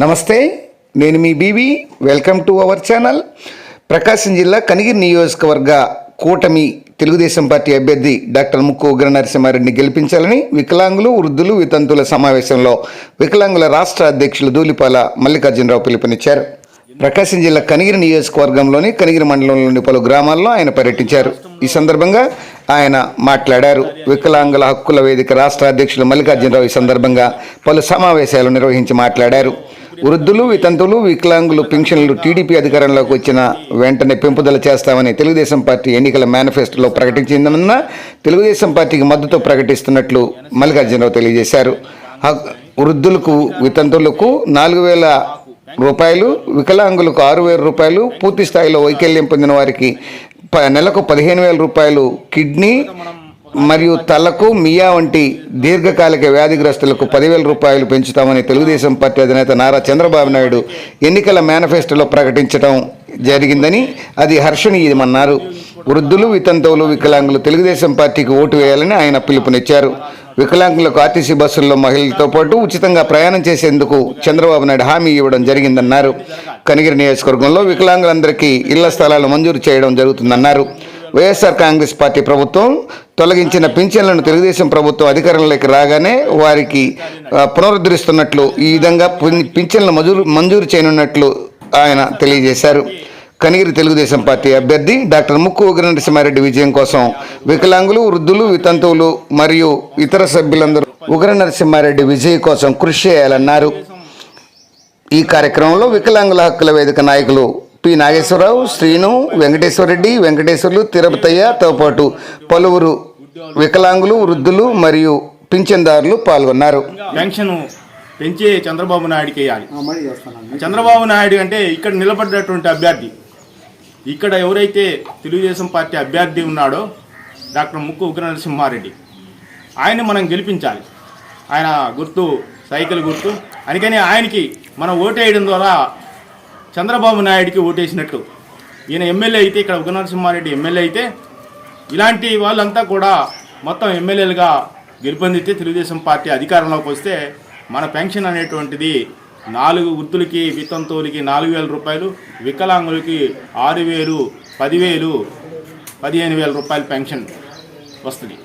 నమస్తే, నేను మీ బీబీ. Welcome to our channel. Prakasam జిల్లా కనిగిరి నియోజకవర్గ కూటమి తెలుగుదేశం పార్టీ అభ్యర్థి డాక్టర్ ముక్కు ఉగ్ర నరసింహారెడ్డిని గెలిపించాలని వికలాంగులు, వృద్ధులు, వితంతుల సమావేశంలో వికలాంగుల రాష్ట్ర అధ్యక్షులు ధూళిపాల మల్లికార్జునరావు పిలుపునిచ్చారు. ప్రకాశం జిల్లా కనిగిరి నియోజకవర్గంలోని కనిగిరి మండలంలోని పలు గ్రామాల్లో ఆయన పర్యటించారు. ఈ సందర్భంగా ఆయన మాట్లాడారు. వికలాంగుల హక్కుల వేదిక రాష్ట్ర అధ్యక్షులు మల్లికార్జునరావు ఈ సందర్భంగా పలు సమావేశాలు నిర్వహించి మాట్లాడారు. వృద్ధులు, వితంతులు, వికలాంగులు పింఛన్లు టీడీపీ అధికారంలోకి వచ్చిన వెంటనే పెంపుదల చేస్తామని తెలుగుదేశం పార్టీ ఎన్నికల మేనిఫెస్టోలో ప్రకటించిందన్న తెలుగుదేశం పార్టీకి మద్దతు ప్రకటిస్తున్నట్లు మల్లికార్జునరావు తెలియజేశారు. వృద్ధులకు, వితంతులకు 4,000 రూపాయలు, వికలాంగులకు 6,000 రూపాయలు, పూర్తి స్థాయిలో వైకల్యం పొందిన వారికి నెలకు 15,000 రూపాయలు, కిడ్నీ మరియు తలకు మియా వంటి దీర్ఘకాలిక వ్యాధిగ్రస్తులకు 10,000 రూపాయలు పెంచుతామని తెలుగుదేశం పార్టీ అధినేత నారా చంద్రబాబు నాయుడు ఎన్నికల మేనిఫెస్టోలో ప్రకటించడం జరిగిందని, అది హర్షణీయమన్నారు. వృద్ధులు, వితంతువులు, వికలాంగులు తెలుగుదేశం పార్టీకి ఓటు వేయాలని ఆయన పిలుపునిచ్చారు. వికలాంగులకు ఆర్టీసీ బస్సుల్లో మహిళలతో పాటు ఉచితంగా ప్రయాణం చేసేందుకు చంద్రబాబు నాయుడు హామీ ఇవ్వడం జరిగిందన్నారు. కనిగిరి నియోజకవర్గంలో వికలాంగులందరికీ ఇళ్ల స్థలాలు మంజూరు చేయడం జరుగుతుందన్నారు. వైఎస్ఆర్ కాంగ్రెస్ పార్టీ ప్రభుత్వం తొలగించిన పింఛన్లను తెలుగుదేశం ప్రభుత్వం అధికారంలోకి రాగానే వారికి పునరుద్ధరిస్తున్నట్లు, ఈ విధంగా పింఛన్లు మంజూరు చేయనున్నట్లు ఆయన తెలియజేశారు. కనిగిరి తెలుగుదేశం పార్టీ అభ్యర్థి డాక్టర్ ముక్కు ఉగ్ర నరసింహారెడ్డి విజయం కోసం వికలాంగులు, వృద్ధులు, వితంతువులు మరియు ఇతర సభ్యులందరూ ఉగ్ర నరసింహారెడ్డి విజయం కోసం కృషి చేయాలన్నారు. ఈ కార్యక్రమంలో వికలాంగుల హక్కుల వేదిక నాయకులు పి నాగేశ్వరరావు, శ్రీను, వెంకటేశ్వరరెడ్డి, వెంకటేశ్వర్లు, తిరుపతయ్యతో పాటు పలువురు వికలాంగులు, వృద్ధులు మరియు పింఛన్దారులు పాల్గొన్నారు. పెన్షన్ పెంచే చంద్రబాబు నాయుడుకి వేయాలి. చంద్రబాబు నాయుడు అంటే ఇక్కడ నిలబడ్డటువంటి అభ్యర్థి, ఇక్కడ ఎవరైతే తెలుగుదేశం పార్టీ అభ్యర్థి ఉన్నాడో డాక్టర్ ముక్కు ఉగ్ర నరసింహారెడ్డి, ఆయన్ని మనం గెలిపించాలి. ఆయన గుర్తు సైకిల్ గుర్తు, అందుకని ఆయనకి మనం ఓటేయడం ద్వారా చంద్రబాబు నాయుడికి ఓటేసినట్టు. ఈయన ఎమ్మెల్యే అయితే, ఇక్కడ ఉగ్ర నరసింహారెడ్డి ఎమ్మెల్యే అయితే, ఇలాంటి వాళ్ళంతా కూడా మొత్తం ఎమ్మెల్యేలుగా గెలుపొందితే తెలుగుదేశం పార్టీ అధికారంలోకి వస్తే మన పెన్షన్ అనేటువంటిది 4 వృద్ధులకి, వితంతువులకి 4,000 రూపాయలు, వికలాంగులకి 6,000, 10,000, 15,000 రూపాయలు పెన్షన్ వస్తుంది.